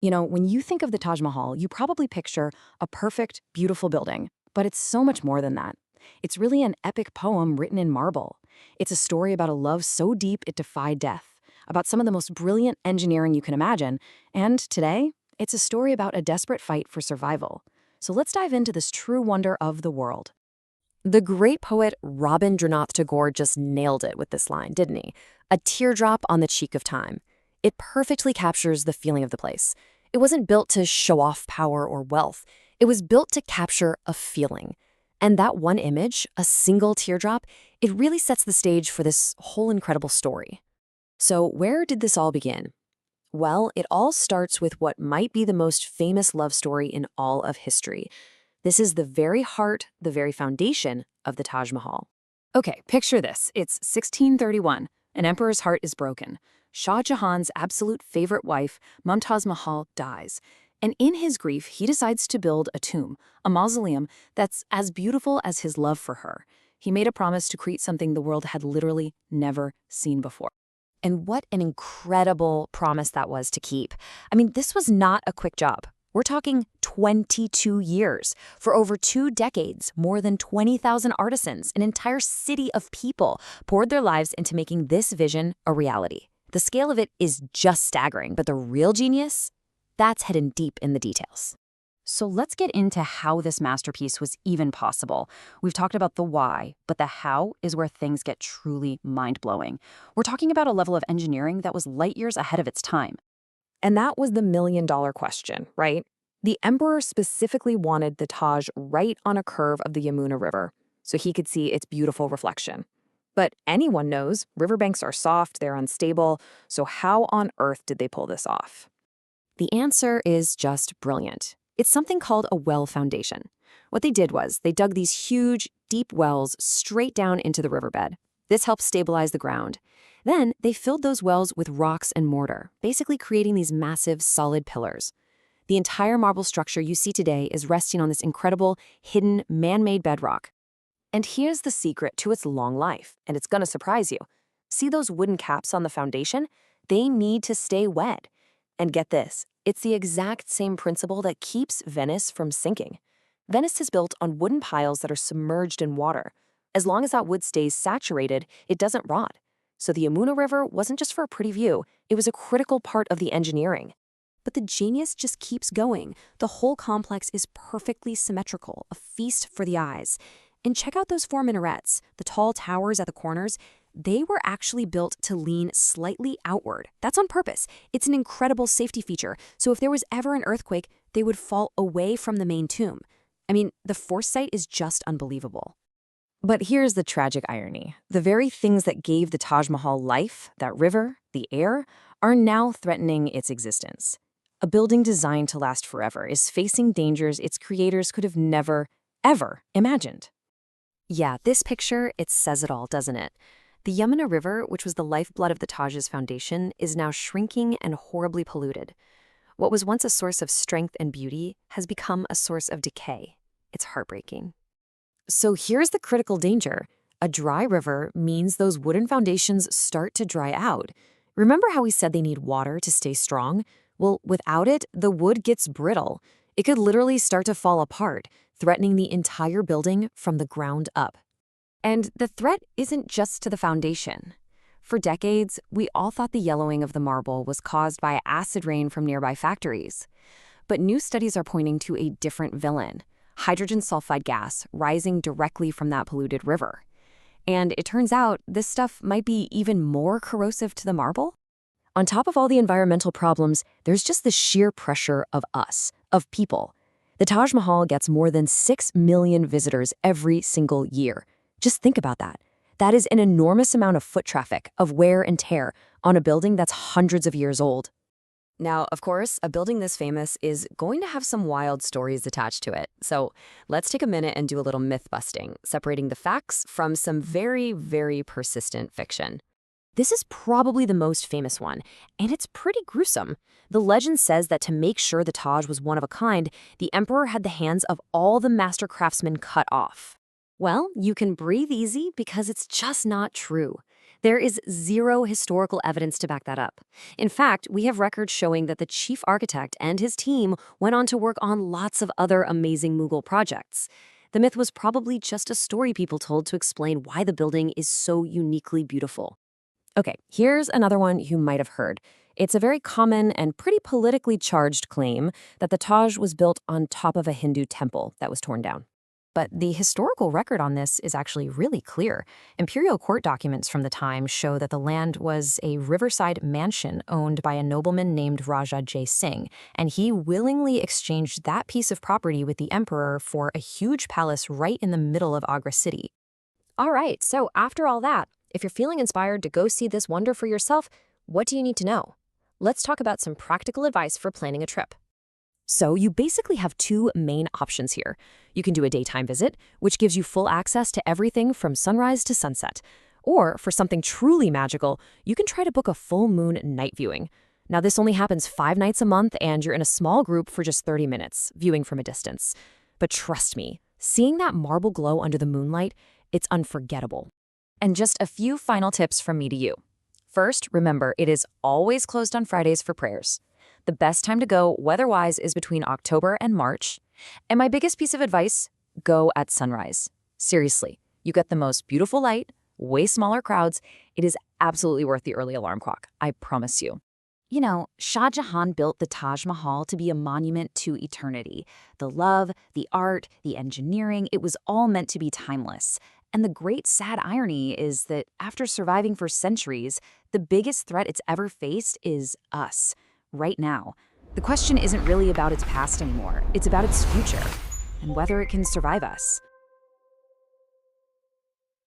You know, when you think of the Taj Mahal, you probably picture a perfect, beautiful building. But it's so much more than that. It's really an epic poem written in marble. It's a story about a love so deep it defied death, about some of the most brilliant engineering you can imagine. And today, it's a story about a desperate fight for survival. So let's dive into this true wonder of the world. The great poet Rabindranath Tagore just nailed it with this line, didn't he? A teardrop on the cheek of time. It perfectly captures the feeling of the place. It wasn't built to show off power or wealth. It was built to capture a feeling. And that one image, a single teardrop, it really sets the stage for this whole incredible story. So where did this all begin? Well, it all starts with what might be the most famous love story in all of history. This is the very heart, the very foundation of the Taj Mahal. Okay, picture this. It's 1631. An emperor's heart is broken. Shah Jahan's absolute favorite wife, Mumtaz Mahal, dies. And in his grief, he decides to build a tomb, a mausoleum that's as beautiful as his love for her. He made a promise to create something the world had literally never seen before. And what an incredible promise that was to keep. I mean, this was not a quick job. We're talking 22 years. For over 2 decades, more than 20,000 artisans, an entire city of people, poured their lives into making this vision a reality. The scale of it is just staggering, but the real genius? That's hidden deep in the details. So let's get into how this masterpiece was even possible. We've talked about the why, but the how is where things get truly mind-blowing. We're talking about a level of engineering that was light years ahead of its time. And that was the million-dollar question, right? The emperor specifically wanted the Taj right on a curve of the Yamuna River, so he could see its beautiful reflection. But anyone knows riverbanks are soft, they're unstable, so how on earth did they pull this off? The answer is just brilliant. It's something called a well foundation. What they did was they dug these huge, deep wells straight down into the riverbed. This helped stabilize the ground. Then they filled those wells with rocks and mortar, basically creating these massive, solid pillars. The entire marble structure you see today is resting on this incredible, hidden, man-made bedrock. And here's the secret to its long life, and it's gonna surprise you. See those wooden caps on the foundation? They need to stay wet. And get this, it's the exact same principle that keeps Venice from sinking. Venice is built on wooden piles that are submerged in water. As long as that wood stays saturated, it doesn't rot. So the Yamuna River wasn't just for a pretty view, it was a critical part of the engineering. But the genius just keeps going. The whole complex is perfectly symmetrical, a feast for the eyes. And check out those 4 minarets, the tall towers at the corners. They were actually built to lean slightly outward. That's on purpose. It's an incredible safety feature, so if there was ever an earthquake, they would fall away from the main tomb. I mean, the foresight is just unbelievable. But here's the tragic irony. The very things that gave the Taj Mahal life, that river, the air, are now threatening its existence. A building designed to last forever is facing dangers its creators could have never, ever imagined. Yeah, this picture, it says it all, doesn't it? The Yamuna River, which was the lifeblood of the Taj's foundation, is now shrinking and horribly polluted. What was once a source of strength and beauty has become a source of decay. It's heartbreaking. So here's the critical danger. A dry river means those wooden foundations start to dry out. Remember how we said they need water to stay strong? Well, without it, the wood gets brittle. It could literally start to fall apart, threatening the entire building from the ground up. And the threat isn't just to the foundation. For decades, we all thought the yellowing of the marble was caused by acid rain from nearby factories. But new studies are pointing to a different villain, hydrogen sulfide gas rising directly from that polluted river. And it turns out this stuff might be even more corrosive to the marble. On top of all the environmental problems, there's just the sheer pressure of us, of people. The Taj Mahal gets more than 6 million visitors every single year. Just think about that. That is an enormous amount of foot traffic, of wear and tear, on a building that's hundreds of years old. Now, of course, a building this famous is going to have some wild stories attached to it. So let's take a minute and do a little myth busting, separating the facts from some very, very persistent fiction. This is probably the most famous one, and it's pretty gruesome. The legend says that to make sure the Taj was one of a kind, the emperor had the hands of all the master craftsmen cut off. Well, you can breathe easy because it's just not true. There is zero historical evidence to back that up. In fact, we have records showing that the chief architect and his team went on to work on lots of other amazing Mughal projects. The myth was probably just a story people told to explain why the building is so uniquely beautiful. Okay, here's another one you might have heard. It's a very common and pretty politically charged claim that the Taj was built on top of a Hindu temple that was torn down. But the historical record on this is actually really clear. Imperial court documents from the time show that the land was a riverside mansion owned by a nobleman named Raja Jai Singh, and he willingly exchanged that piece of property with the emperor for a huge palace right in the middle of Agra city. All right, so after all that, if you're feeling inspired to go see this wonder for yourself, what do you need to know? Let's talk about some practical advice for planning a trip. So you basically have two main options here. You can do a daytime visit, which gives you full access to everything from sunrise to sunset. Or for something truly magical, you can try to book a full moon night viewing. Now this only happens 5 nights a month and you're in a small group for just 30 minutes, viewing from a distance. But trust me, seeing that marble glow under the moonlight, it's unforgettable. And just a few final tips from me to you. First, remember, it is always closed on Fridays for prayers. The best time to go, weather-wise, is between October and March. And my biggest piece of advice, go at sunrise. Seriously, you get the most beautiful light, way smaller crowds. It is absolutely worth the early alarm clock, I promise you. You know, Shah Jahan built the Taj Mahal to be a monument to eternity. The love, the art, the engineering, it was all meant to be timeless. And the great sad irony is that after surviving for centuries, the biggest threat it's ever faced is us. Right now. The question isn't really about its past anymore. It's about its future and whether it can survive us.